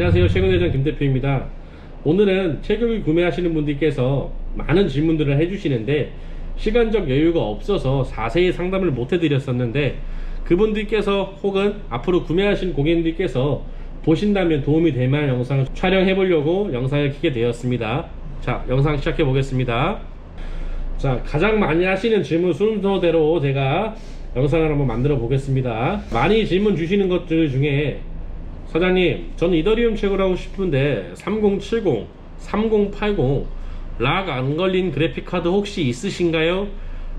안녕하세요. 최근회장 김대표입니다. 오늘은 채굴기 구매하시는 분들께서 많은 질문들을 해주시는데 시간적 여유가 없어서 자세히 상담을 못 해드렸었는데 그분들께서 혹은 앞으로 구매하신 고객님들께서 보신다면 도움이 될 만한 영상을 촬영해 보려고 영상을 켜게 되었습니다. 자, 영상 시작해 보겠습니다. 자, 가장 많이 하시는 질문 순서대로 제가 영상을 한번 만들어 보겠습니다. 많이 질문 주시는 것들 중에 사장님, 저는 이더리움 채굴하고 싶은데 3070, 3080 락 안 걸린 그래픽카드 혹시 있으신가요?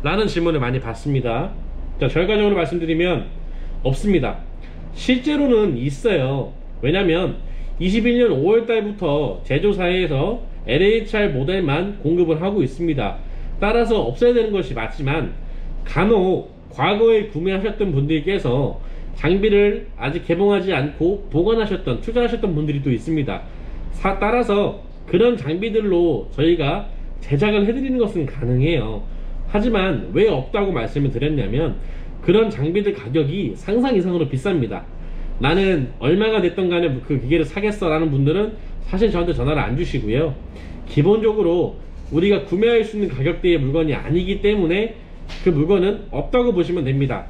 라는 질문을 많이 받습니다. 자, 결과적으로 말씀드리면 없습니다. 실제로는 있어요. 왜냐면 21년 5월달부터 제조사에서 LHR 모델만 공급을 하고 있습니다. 따라서 없어야 되는 것이 맞지만 간혹 과거에 구매하셨던 분들께서 장비를 아직 개봉하지 않고 보관하셨던, 투자하셨던 분들이 또 있습니다. 따라서 그런 장비들로 저희가 제작을 해드리는 것은 가능해요. 하지만 왜 없다고 말씀을 드렸냐면 그런 장비들 가격이 상상 이상으로 비쌉니다. 나는 얼마가 됐던 간에 그 기계를 사겠어 라는 분들은 사실 저한테 전화를 안 주시고요. 기본적으로 우리가 구매할 수 있는 가격대의 물건이 아니기 때문에 그 물건은 없다고 보시면 됩니다.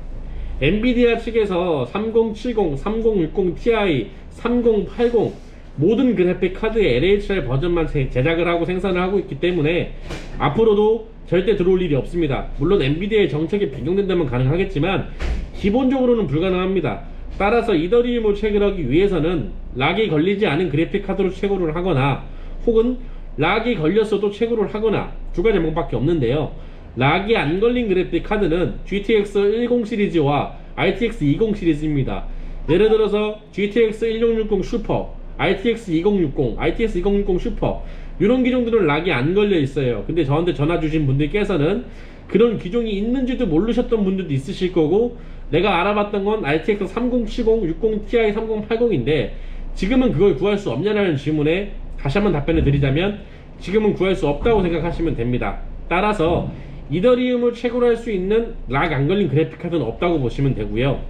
엔비디아 측에서 3070, 3060 Ti, 3080 모든 그래픽 카드의 LHR 버전만 제작을 하고 생산을 하고 있기 때문에 앞으로도 절대 들어올 일이 없습니다. 물론 엔비디아의 정책이 변경된다면 가능하겠지만 기본적으로는 불가능합니다. 따라서 이더리움을 채굴하기 위해서는 락이 걸리지 않은 그래픽 카드로 채굴을 하거나 혹은 락이 걸렸어도 채굴을 하거나 두 가지 방법밖에 없는데요. 락이 안 걸린 그래픽 카드는 GTX 10 시리즈와 RTX 20 시리즈입니다. 예를 들어서 GTX 1660 슈퍼, RTX 2060, RTX 2060 슈퍼 이런 기종들은 락이 안 걸려 있어요. 근데 저한테 전화 주신 분들께서는 그런 기종이 있는지도 모르셨던 분들도 있으실 거고 내가 알아봤던 건 RTX 3070, 60 Ti, 3080인데 지금은 그걸 구할 수 없냐라는 질문에 다시 한번 답변을 드리자면 지금은 구할 수 없다고 생각하시면 됩니다. 따라서 이더리움을 채굴할 수 있는 락 안 걸린 그래픽 카드는 없다고 보시면 되고요.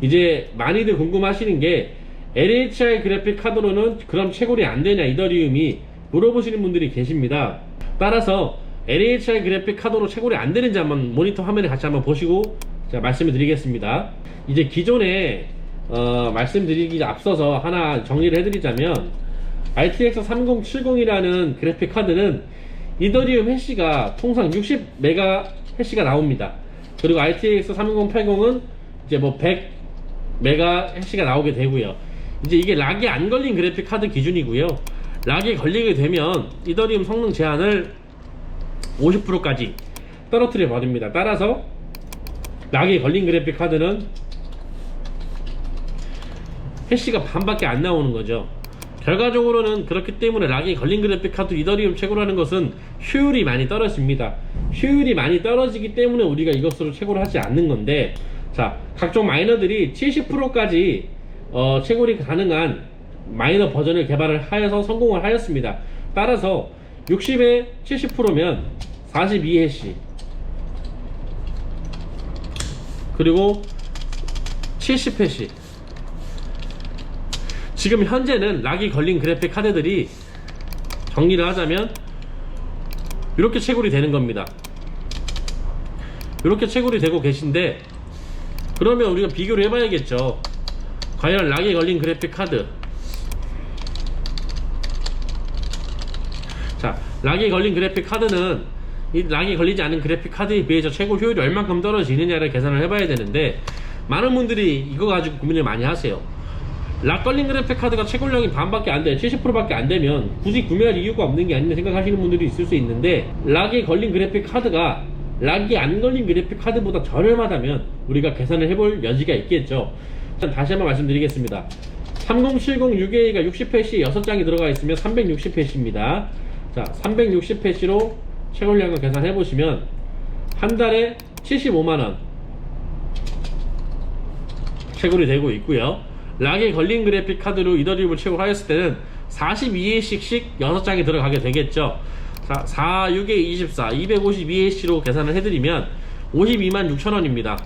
이제 많이들 궁금하시는 게 LHR 그래픽 카드로는 그럼 채굴이 안 되냐 이더리움이 물어보시는 분들이 계십니다. 따라서 LHR 그래픽 카드로 채굴이 안 되는지 한번 모니터 화면에 같이 한번 보시고 제가 말씀을 드리겠습니다. 이제 기존에 말씀드리기 앞서서 하나 정리를 해드리자면 RTX 3070이라는 그래픽 카드는 이더리움 해시가 통상 60메가 해시가 나옵니다. 그리고 RTX 3080은 이제 뭐 100메가 해시가 나오게 되고요. 이제 이게 락이 안 걸린 그래픽 카드 기준이고요. 락이 걸리게 되면 이더리움 성능 제한을 50%까지 떨어뜨려 버립니다. 따라서 락이 걸린 그래픽 카드는 해시가 반밖에 안 나오는 거죠. 결과적으로는 그렇기 때문에 락이 걸린 그래픽 카드 이더리움 채굴하는 것은 효율이 많이 떨어집니다. 효율이 많이 떨어지기 때문에 우리가 이것으로 채굴을 하지 않는 건데, 자, 각종 마이너들이 70%까지 채굴이 가능한 마이너 버전을 개발을 하여서 성공을 하였습니다. 따라서 60에 70%면 42해시 그리고 70해시 지금 현재는 락이 걸린 그래픽 카드들이 정리를 하자면 이렇게 채굴이 되는 겁니다. 이렇게 채굴이 되고 계신데 그러면 우리가 비교를 해봐야겠죠. 과연 락이 걸린 그래픽 카드, 자, 락이 걸린 그래픽 카드는 이 락이 걸리지 않은 그래픽 카드에 비해서 채굴 효율이 얼만큼 떨어지느냐를 계산을 해봐야 되는데 많은 분들이 이거 가지고 고민을 많이 하세요. 락 걸린 그래픽 카드가 채굴량이 반밖에 안 돼, 70%밖에 안 되면 굳이 구매할 이유가 없는 게 아닌가 생각하시는 분들이 있을 수 있는데 락이 걸린 그래픽 카드가 락이 안 걸린 그래픽 카드보다 저렴하다면 우리가 계산을 해볼 여지가 있겠죠. 다시 한번 말씀드리겠습니다. 3070 6A가 60패시 6장이 들어가 있으면 360패시입니다. 자, 360패시로 채굴량을 계산해 보시면 한 달에 75만원 채굴이 되고 있고요. 락에 걸린 그래픽 카드로 이더리움을 채굴하였을 때는 42회씩씩 6장이 들어가게 되겠죠. 자, 4, 6에 24, 252회시로 계산을 해드리면 52만 6천원입니다.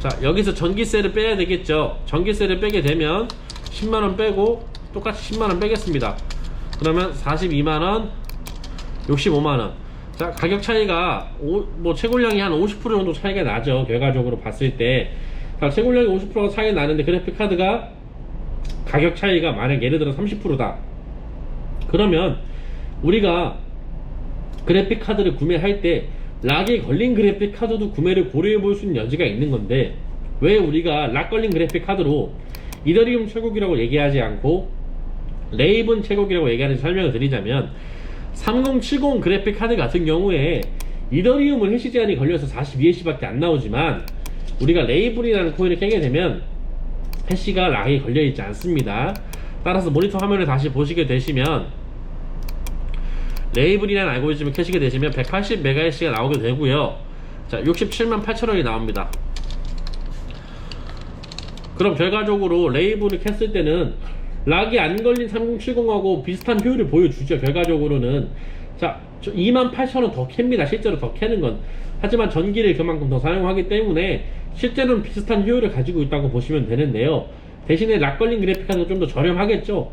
자, 여기서 전기세를 빼야 되겠죠. 전기세를 빼게 되면 10만원 빼고 똑같이 10만원 빼겠습니다. 그러면 42만원, 65만원. 자, 가격 차이가 뭐 채굴량이 한 50% 정도 차이가 나죠. 결과적으로 봤을 때. 자, 채굴량이 50%가 차이 나는데 그래픽카드가 가격 차이가 만약 예를 들어 30%다. 그러면 우리가 그래픽카드를 구매할 때 락에 걸린 그래픽카드도 구매를 고려해 볼 수 있는 여지가 있는 건데, 왜 우리가 락 걸린 그래픽카드로 이더리움 채굴기라고 얘기하지 않고 레이븐 채굴기라고 얘기하는지 설명을 드리자면, 3070 그래픽카드 같은 경우에 이더리움은 해시 제한이 걸려서 42해시 밖에 안 나오지만, 우리가 레이븐이라는 코인을 깨게 되면 해시가 락이 걸려 있지 않습니다. 따라서 모니터 화면을 다시 보시게 되시면 레이븐이라는 알고리즘을 켜시게 되시면 180MHz가 나오게 되고요. 자, 67만 8천원이 나옵니다. 그럼 결과적으로 레이븐을 켰을 때는 락이 안 걸린 3070하고 비슷한 효율을 보여주죠. 결과적으로는. 자, 28,000원 더 캡니다. 실제로 더 캐는 건. 하지만 전기를 그만큼 더 사용하기 때문에 실제로는 비슷한 효율을 가지고 있다고 보시면 되는데요. 대신에 락 걸린 그래픽카드가 좀 더 저렴하겠죠.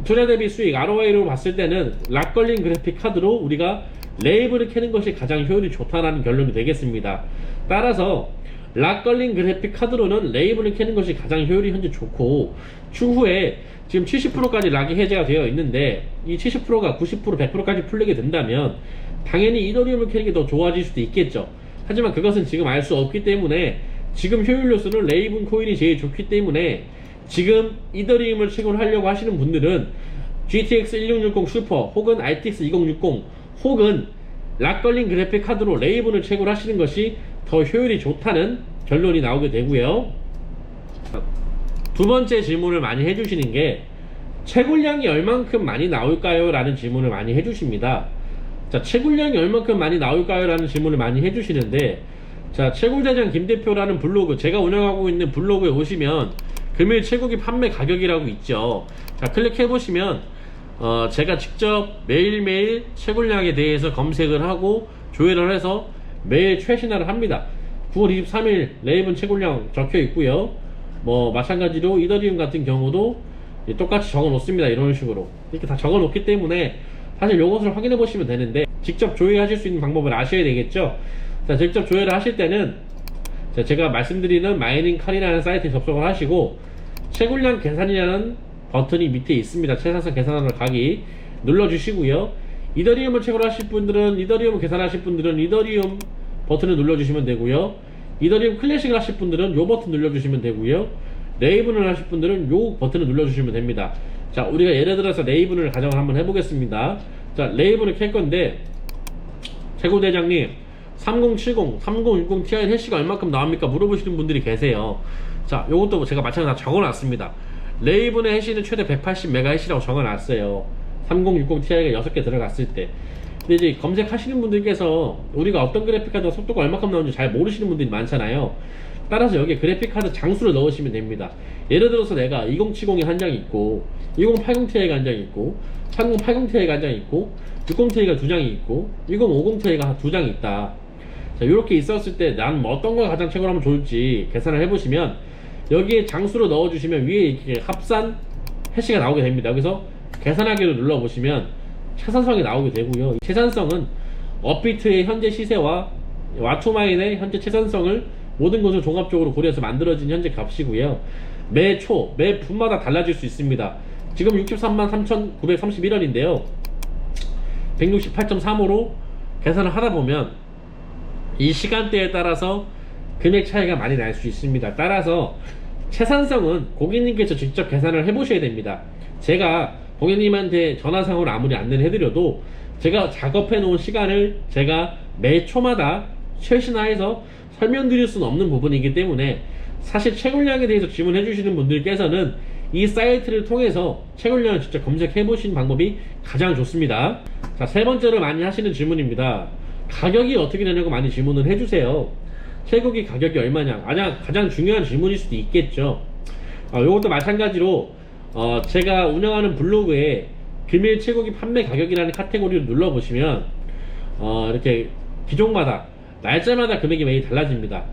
투자 대비 수익 ROI로 봤을 때는 락 걸린 그래픽카드로 우리가 레이븐을 캐는 것이 가장 효율이 좋다라는 결론이 되겠습니다. 따라서 락 걸린 그래픽카드로는 레이븐을 캐는 것이 가장 효율이 현재 좋고, 추후에 지금 70%까지 락이 해제가 되어 있는데 이 70%가 90%, 100%까지 풀리게 된다면 당연히 이더리움을 캐는 게 더 좋아질 수도 있겠죠. 하지만 그것은 지금 알 수 없기 때문에 지금 효율로서는 레이븐 코인이 제일 좋기 때문에 지금 이더리움을 채굴하려고 하시는 분들은 GTX 1660 슈퍼 혹은 RTX 2060 혹은 락 걸린 그래픽 카드로 레이븐을 채굴하시는 것이 더 효율이 좋다는 결론이 나오게 되고요. 두 번째 질문을 많이 해주시는 게 채굴량이 얼만큼 많이 나올까요? 라는 질문을 많이 해주십니다. 자, 채굴량이 얼만큼 많이 나올까요? 라는 질문을 많이 해주시는데, 자, 채굴대장 김대표라는 블로그, 제가 운영하고 있는 블로그에 오시면 금일 채굴기 판매 가격이라고 있죠. 자, 클릭해보시면 제가 직접 매일매일 채굴량에 대해서 검색을 하고 조회를 해서 매일 최신화를 합니다. 9월 23일 레이븐 채굴량 적혀 있고요. 뭐 마찬가지로 이더리움 같은 경우도 똑같이 적어 놓습니다. 이런 식으로 이렇게 다 적어 놓기 때문에 사실 요것을 확인해 보시면 되는데, 직접 조회하실 수 있는 방법을 아셔야 되겠죠. 자, 직접 조회를 하실 때는 제가 말씀드리는 마이닝 칼이라는 사이트에 접속을 하시고 채굴량 계산이라는 버튼이 밑에 있습니다. 최상선 계산하러 가기 눌러주시고요. 이더리움을 채굴하실 분들은 이더리움을 계산하실 분들은 이더리움 버튼을 눌러주시면 되고요. 이더리움 클래식을 하실 분들은 요 버튼 눌러주시면 되고요. 레이븐을 하실 분들은 요 버튼을 눌러주시면 됩니다. 자, 우리가 예를 들어서 레이븐을 가정을 한번 해보겠습니다. 자, 레이븐을 켤 건데, 채굴대장님 3070, 3060 Ti 해시가 얼마큼 나옵니까? 물어보시는 분들이 계세요. 자, 요것도 제가 마찬가지로 다 적어놨습니다. 레이븐의 해시는 최대 180MHz라고 적어놨어요. 3060 Ti가 6개 들어갔을 때. 근데 이제 검색하시는 분들께서 우리가 어떤 그래픽카드가 속도가 얼마큼 나오는지 잘 모르시는 분들이 많잖아요. 따라서 여기에 그래픽카드 장수를 넣으시면 됩니다. 예를 들어서 내가 2070에 한 장이 있고 1080 Ti가 한 장이 있고 3080 Ti가 한 장이 있고 60 Ti가 두 장이 있고 1050 Ti가 두 장이 있다. 자, 이렇게 있었을 때 난 어떤 걸 가장 채굴하면 좋을지 계산을 해보시면 여기에 장수로 넣어주시면 위에 이렇게 합산 해시가 나오게 됩니다. 여기서 계산하기를 눌러보시면 최산성이 나오게 되고요. 이 최산성은 업비트의 현재 시세와 와투마인의 현재 최산성을 모든 것을 종합적으로 고려해서 만들어진 현재 값이고요. 매 초, 매 분마다 달라질 수 있습니다. 지금 63만 3,931원인데요 168.35로 계산을 하다 보면 이 시간대에 따라서 금액 차이가 많이 날 수 있습니다. 따라서 최산성은 고객님께서 직접 계산을 해보셔야 됩니다. 제가 고객님한테 전화상으로 아무리 안내를 해드려도 제가 작업해 놓은 시간을 제가 매 초마다 최신화해서 설명드릴 수는 없는 부분이기 때문에 사실 채굴량에 대해서 질문해 주시는 분들께서는 이 사이트를 통해서 채굴량을 직접 검색해 보시는 방법이 가장 좋습니다. 자, 세 번째로 많이 하시는 질문입니다. 가격이 어떻게 되냐고 많이 질문을 해주세요. 채굴기 가격이 얼마냐, 가장 중요한 질문일 수도 있겠죠. 이것도 마찬가지로 제가 운영하는 블로그에 금일 채굴기 판매 가격이라는 카테고리를 눌러보시면 이렇게 기종마다 날짜마다 금액이 매일 달라집니다.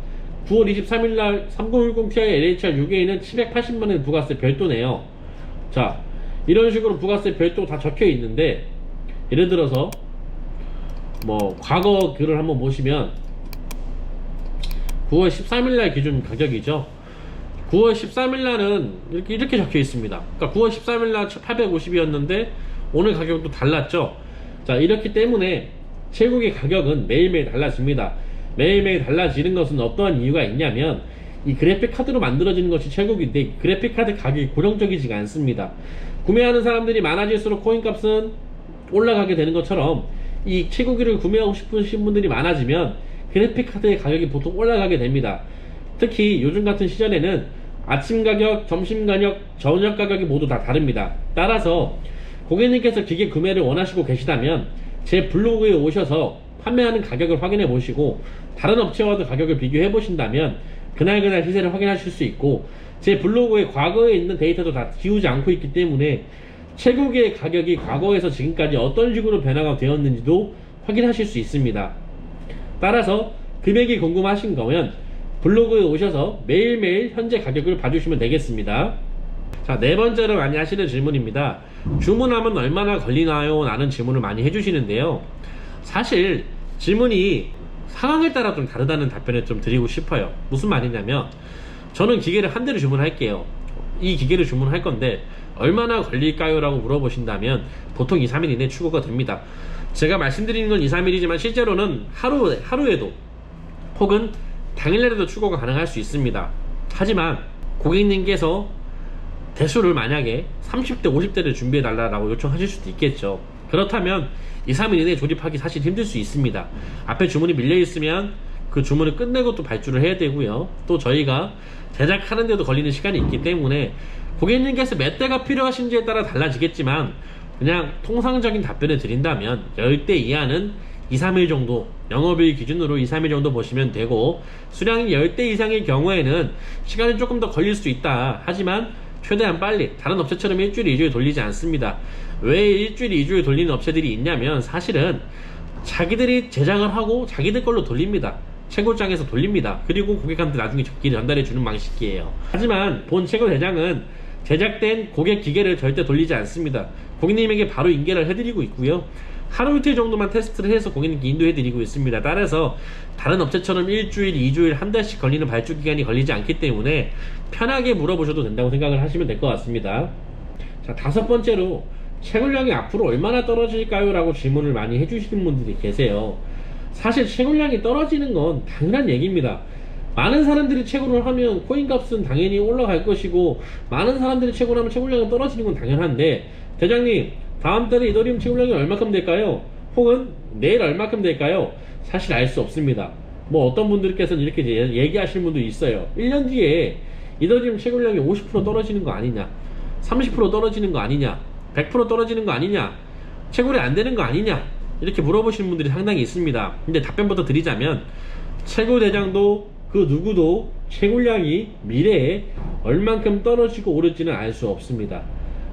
9월 23일날 3060 Ti LHR 6A는 780만원 부가세 별도네요. 자, 이런 식으로 부가세 별도 다 적혀 있는데, 예를 들어서 뭐 과거 글을 한번 보시면 9월 13일날 기준 가격이죠. 9월 13일날은 이렇게 적혀 있습니다. 그러니까 9월 13일날 850이었는데 오늘 가격도 달랐죠. 자, 이렇기 때문에 채굴의 가격은 매일매일 달라집니다. 매일매일 달라지는 것은 어떠한 이유가 있냐면, 이 그래픽 카드로 만들어지는 것이 채굴인데 그래픽 카드 가격이 고정적이지가 않습니다. 구매하는 사람들이 많아질수록 코인 값은 올라가게 되는 것처럼, 이 채굴기를 구매하고 싶으신 분들이 많아지면 그래픽 카드의 가격이 보통 올라가게 됩니다. 특히 요즘 같은 시절에는 아침 가격, 점심 가격, 저녁 가격이 모두 다 다릅니다. 따라서 고객님께서 기계 구매를 원하시고 계시다면 제 블로그에 오셔서 판매하는 가격을 확인해 보시고, 다른 업체와도 가격을 비교해 보신다면 그날그날 시세를 확인하실 수 있고, 제 블로그에 과거에 있는 데이터도 다 지우지 않고 있기 때문에 채굴기의 가격이 과거에서 지금까지 어떤 식으로 변화가 되었는지도 확인하실 수 있습니다. 따라서 금액이 궁금하신 거면 블로그에 오셔서 매일매일 현재 가격을 봐주시면 되겠습니다. 자, 네 번째로 많이 하시는 질문입니다. 주문하면 얼마나 걸리나요? 라는 질문을 많이 해주시는데요. 사실 질문이 상황에 따라 좀 다르다는 답변을 좀 드리고 싶어요. 무슨 말이냐면, 저는 기계를 한 대를 주문할게요. 이 기계를 주문할 건데 얼마나 걸릴까요? 라고 물어보신다면 보통 2, 3일 이내 출고가 됩니다. 제가 말씀드리는 건 2, 3일이지만 실제로는 하루에도 혹은 당일날에도 출고가 가능할 수 있습니다. 하지만 고객님께서 대수를 만약에 30대, 50대를 준비해 달라고 요청하실 수도 있겠죠. 그렇다면 2, 3일 이내에 조립하기 사실 힘들 수 있습니다. 앞에 주문이 밀려 있으면 그 주문을 끝내고 또 발주를 해야 되고요. 또 저희가 제작하는데도 걸리는 시간이 있기 때문에 고객님께서 몇 대가 필요하신지에 따라 달라지겠지만, 그냥 통상적인 답변을 드린다면 10대 이하는 2, 3일 정도, 영업일 기준으로 2, 3일 정도 보시면 되고, 수량이 10대 이상의 경우에는 시간이 조금 더 걸릴 수 있다. 하지만 최대한 빨리, 다른 업체처럼 일주일, 2주일 돌리지 않습니다. 왜 일주일, 2주일 돌리는 업체들이 있냐면, 사실은 자기들이 제작을 하고 자기들 걸로 돌립니다. 채굴장에서 돌립니다. 그리고 고객한테 나중에 적기를 전달해 주는 방식이에요. 하지만 본 채굴 대장은 제작된 고객 기계를 절대 돌리지 않습니다. 고객님에게 바로 인계를 해드리고 있고요. 하루 이틀 정도만 테스트를 해서 고객님께 인도해드리고 있습니다. 따라서 다른 업체처럼 일주일, 2주일, 한 달씩 걸리는 발주 기간이 걸리지 않기 때문에 편하게 물어보셔도 된다고 생각을 하시면 될 것 같습니다. 자, 다섯 번째로 채굴량이 앞으로 얼마나 떨어질까요? 라고 질문을 많이 해주시는 분들이 계세요. 사실 채굴량이 떨어지는 건 당연한 얘기입니다. 많은 사람들이 채굴을 하면 코인 값은 당연히 올라갈 것이고, 많은 사람들이 채굴하면 채굴량이 떨어지는 건 당연한데, 대장님 다음 달에 이더리움 채굴량이 얼마큼 될까요? 혹은 내일 얼마큼 될까요? 사실 알 수 없습니다. 뭐 어떤 분들께서는 이렇게 얘기하시는 분도 있어요. 1년 뒤에 이더리움 채굴량이 50% 떨어지는 거 아니냐, 30% 떨어지는 거 아니냐, 100% 떨어지는 거 아니냐, 채굴이 안 되는 거 아니냐, 이렇게 물어보시는 분들이 상당히 있습니다. 근데 답변부터 드리자면, 채굴 대장도 그 누구도 채굴량이 미래에 얼만큼 떨어지고 오를지는 알 수 없습니다.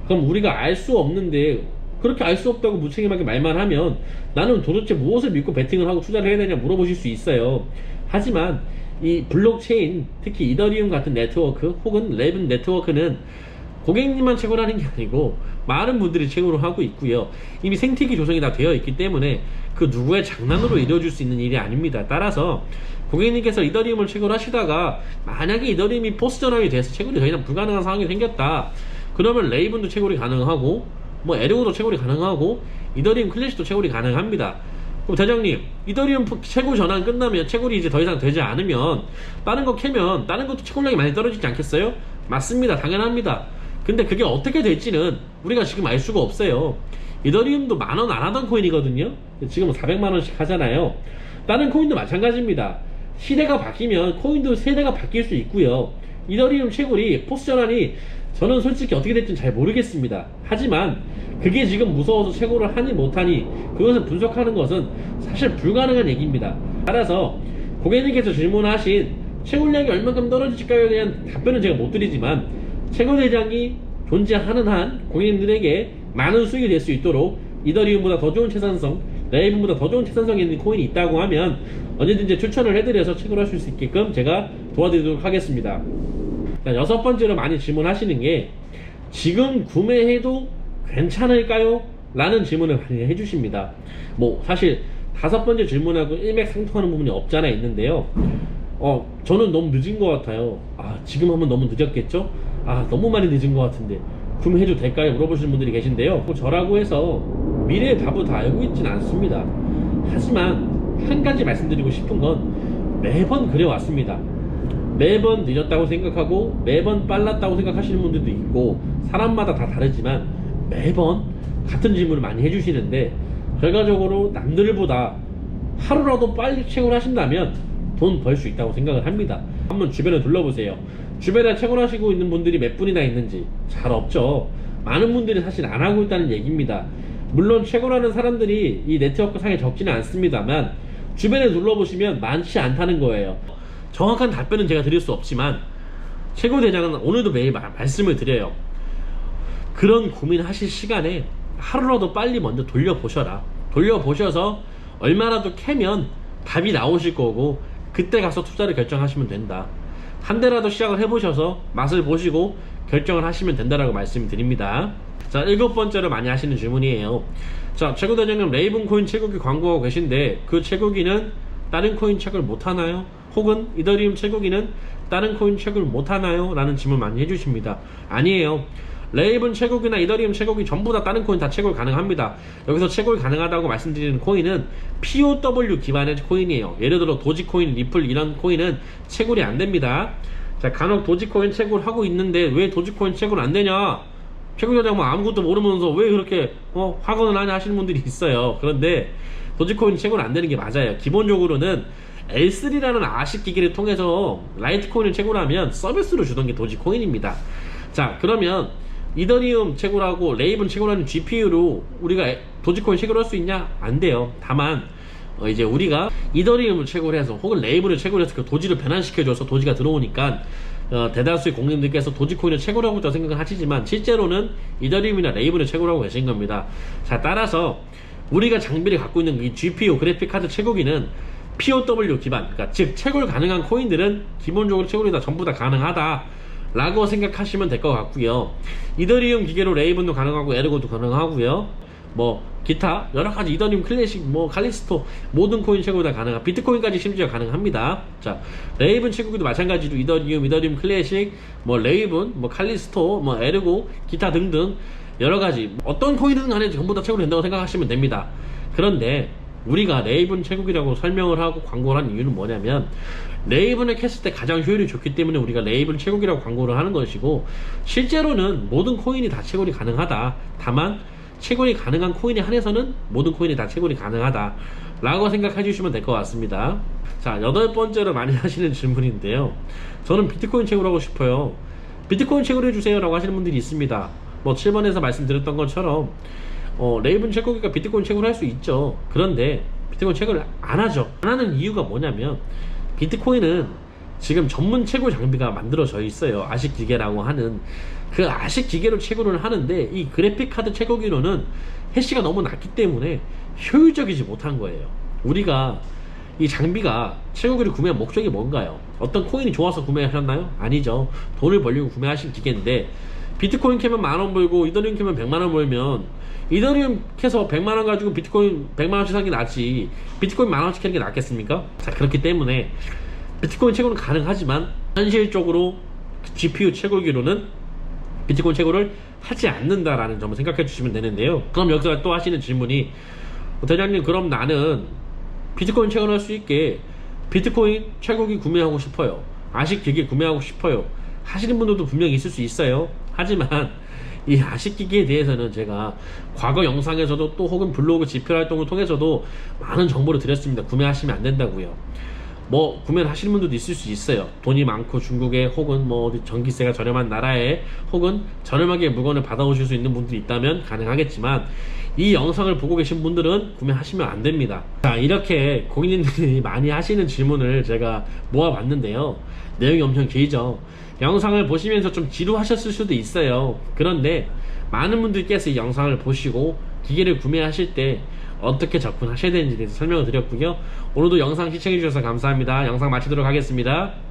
그럼 우리가 알 수 없는데, 그렇게 알 수 없다고 무책임하게 말만 하면 나는 도대체 무엇을 믿고 베팅을 하고 투자를 해야 되냐 물어보실 수 있어요. 하지만 이 블록체인, 특히 이더리움 같은 네트워크 혹은 레븐 네트워크는 고객님만 채굴하는 게 아니고 많은 분들이 채굴을 하고 있고요. 이미 생태계 조성이 다 되어 있기 때문에 그 누구의 장난으로 이루어질 수 있는 일이 아닙니다. 따라서 고객님께서 이더리움을 채굴하시다가 만약에 이더리움이 포스 전환이 돼서 채굴이 더 이상 불가능한 상황이 생겼다, 그러면 레이븐도 채굴이 가능하고, 뭐 에르고도 채굴이 가능하고, 이더리움 클래식도 채굴이 가능합니다. 그럼 대장님, 이더리움 채굴 전환 끝나면, 채굴이 이제 더 이상 되지 않으면 다른 거 캐면 다른 것도 채굴량이 많이 떨어지지 않겠어요? 맞습니다. 당연합니다. 근데 그게 어떻게 될지는 우리가 지금 알 수가 없어요. 이더리움도 10,000원 안 하던 코인이거든요. 지금 400만원씩 하잖아요. 다른 코인도 마찬가지입니다. 시대가 바뀌면 코인도 세대가 바뀔 수 있고요. 이더리움 채굴이 포스 전환이 저는 솔직히 어떻게 될지는 잘 모르겠습니다. 하지만 그게 지금 무서워서 채굴을 하니 못하니 그것을 분석하는 것은 사실 불가능한 얘기입니다. 따라서 고객님께서 질문하신 채굴량이 얼만큼 떨어질까요에 대한 답변은 제가 못 드리지만, 채굴 대장이 존재하는 한 고객님들에게 많은 수익이 될 수 있도록 이더리움보다 더 좋은 채산성, 레이븐보다 더 좋은 채산성이 있는 코인이 있다고 하면 언제든지 추천을 해드려서 체결하실 수 있게끔 제가 도와드리도록 하겠습니다. 자, 여섯 번째로 많이 질문하시는 게 지금 구매해도 괜찮을까요? 라는 질문을 많이 해주십니다. 뭐 사실 다섯 번째 질문하고 일맥상통하는 부분이 없잖아 있는데요. 저는 너무 늦은 것 같아요. 지금 하면 너무 늦었겠죠? 너무 많이 늦은 것 같은데 구매해도 될까요? 물어보시는 분들이 계신데요. 저라고 해서 미래의 답을 다 알고 있지는 않습니다. 하지만 한 가지 말씀드리고 싶은 건 매번 그래왔습니다. 매번 늦었다고 생각하고 매번 빨랐다고 생각하시는 분들도 있고 사람마다 다 다르지만 매번 같은 질문을 많이 해주시는데 결과적으로 남들보다 하루라도 빨리 체결 하신다면 돈 벌 수 있다고 생각을 합니다. 한번 주변에 둘러보세요. 주변에 체결하시고 있는 분들이 몇 분이나 있는지 잘 없죠. 많은 분들이 사실 안 하고 있다는 얘기입니다. 물론 체결하는 사람들이 이 네트워크 상에 적지는 않습니다만 주변에 둘러보시면 많지 않다는 거예요. 정확한 답변은 제가 드릴 수 없지만 최고대장은 오늘도 매일 말씀을 드려요. 그런 고민하실 시간에 하루라도 빨리 먼저 돌려보셔라. 돌려보셔서 얼마라도 캐면 답이 나오실 거고 그때 가서 투자를 결정하시면 된다. 한 대라도 시작을 해보셔서 맛을 보시고 결정을 하시면 된다라고 말씀드립니다. 자, 일곱 번째로 많이 하시는 질문이에요. 자, 최고대장님 레이븐 코인 채굴기 광고하고 계신데 그 채굴기는 다른 코인 채굴 못하나요? 혹은 이더리움 채굴기는 다른 코인 채굴 못하나요? 라는 질문 많이 해주십니다. 아니에요. 레이븐 채굴기나 이더리움 채굴기 전부 다 다른 코인 다 채굴 가능합니다. 여기서 채굴 가능하다고 말씀드리는 코인은 POW 기반의 코인이에요. 예를 들어 도지코인, 리플 이런 코인은 채굴이 안 됩니다. 자, 간혹 도지코인 채굴 하고 있는데 왜 도지코인 채굴 안 되냐? 채굴자장 뭐 아무것도 모르면서 왜 그렇게 확언을 하냐 하시는 분들이 있어요. 그런데 도지코인 채굴 안 되는 게 맞아요. 기본적으로는 L3라는 아식 기기를 통해서 라이트코인을 채굴하면 서비스로 주던 게 도지코인입니다. 자, 그러면 이더리움 채굴하고 레이븐 채굴하는 GPU로 우리가 도지코인 채굴할 수 있냐? 안 돼요. 다만 이제 우리가 이더리움을 채굴해서 혹은 레이븐을 채굴해서 그 도지를 변환시켜줘서 도지가 들어오니까 대다수의 공인들께서 도지코인을 채굴하고 있다고 생각을 하시지만 실제로는 이더리움이나 레이븐을 채굴하고 계신 겁니다. 자, 따라서 우리가 장비를 갖고 있는 이 GPU 그래픽카드 채굴기는 POW 기반, 그러니까 즉 채굴 가능한 코인들은 기본적으로 채굴이 다 전부 다 가능하다 라고 생각하시면 될 것 같고요. 이더리움 기계로 레이븐도 가능하고 에르고도 가능하고요. 뭐 기타 여러가지 이더리움 클래식, 뭐 칼리스토 모든 코인 채굴 다 가능한, 비트코인까지 심지어 가능합니다. 자, 레이븐 채굴기도 마찬가지로 이더리움 클래식, 뭐 레이븐, 뭐 칼리스토, 뭐 에르고, 기타 등등 여러가지 어떤 코인이든 간에 전부 다 채굴이 된다고 생각하시면 됩니다. 그런데 우리가 레이븐 채굴기라고 설명을 하고 광고를 한 이유는 뭐냐면 레이븐을 캤을 때 가장 효율이 좋기 때문에 우리가 레이븐 채굴기라고 광고를 하는 것이고 실제로는 모든 코인이 다 채굴이 가능하다. 다만 채굴이 가능한 코인에 한해서는 모든 코인이 다 채굴이 가능하다 라고 생각해 주시면 될 것 같습니다. 자, 여덟 번째로 많이 하시는 질문인데요. 저는 비트코인 채굴하고 싶어요. 비트코인 채굴해 주세요 라고 하시는 분들이 있습니다. 뭐 7번에서 말씀드렸던 것처럼 레이븐 채굴기가 비트코인 채굴할 수 있죠. 그런데 비트코인 채굴을 안 하죠. 안 하는 이유가 뭐냐면 비트코인은 지금 전문 채굴 장비가 만들어져 있어요. 아식 기계라고 하는 그 아식 기계로 채굴을 하는데 이 그래픽카드 채굴기로는 해시가 너무 낮기 때문에 효율적이지 못한 거예요. 우리가 이 장비가 채굴기를 구매한 목적이 뭔가요? 어떤 코인이 좋아서 구매하셨나요? 아니죠. 돈을 벌려고 구매하신 기계인데 비트코인 캐면 10,000원 벌고 이더리움 캐면 100만원 벌면 이더리움 캐서 100만원 가지고 비트코인 100만원씩 사는 게 낫지 비트코인 10,000원씩 캐는 게 낫겠습니까? 자, 그렇기 때문에 비트코인 채굴은 가능하지만 현실적으로 GPU 채굴기로는 비트코인 채굴을 하지 않는다라는 점을 생각해 주시면 되는데요. 그럼 여기서 또 하시는 질문이 대장님, 그럼 나는 비트코인 채굴할 수 있게 비트코인 채굴기 구매하고 싶어요, 아식 기계 구매하고 싶어요 하시는 분들도 분명히 있을 수 있어요. 하지만 이 아식 기기에 대해서는 제가 과거 영상에서도 또 혹은 블로그 지표 활동을 통해서도 많은 정보를 드렸습니다. 구매하시면 안 된다고요. 뭐 구매를 하시는 분들도 있을 수 있어요. 돈이 많고 중국에 혹은 뭐 어디 전기세가 저렴한 나라에 혹은 저렴하게 물건을 받아오실 수 있는 분들이 있다면 가능하겠지만 이 영상을 보고 계신 분들은 구매하시면 안 됩니다. 자, 이렇게 고객님들이 많이 하시는 질문을 제가 모아봤는데요. 내용이 엄청 길죠. 영상을 보시면서 좀 지루하셨을 수도 있어요. 그런데 많은 분들께서 이 영상을 보시고 기계를 구매하실 때 어떻게 접근하셔야 되는지에 대해서 설명을 드렸고요. 오늘도 영상 시청해 주셔서 감사합니다. 영상 마치도록 하겠습니다.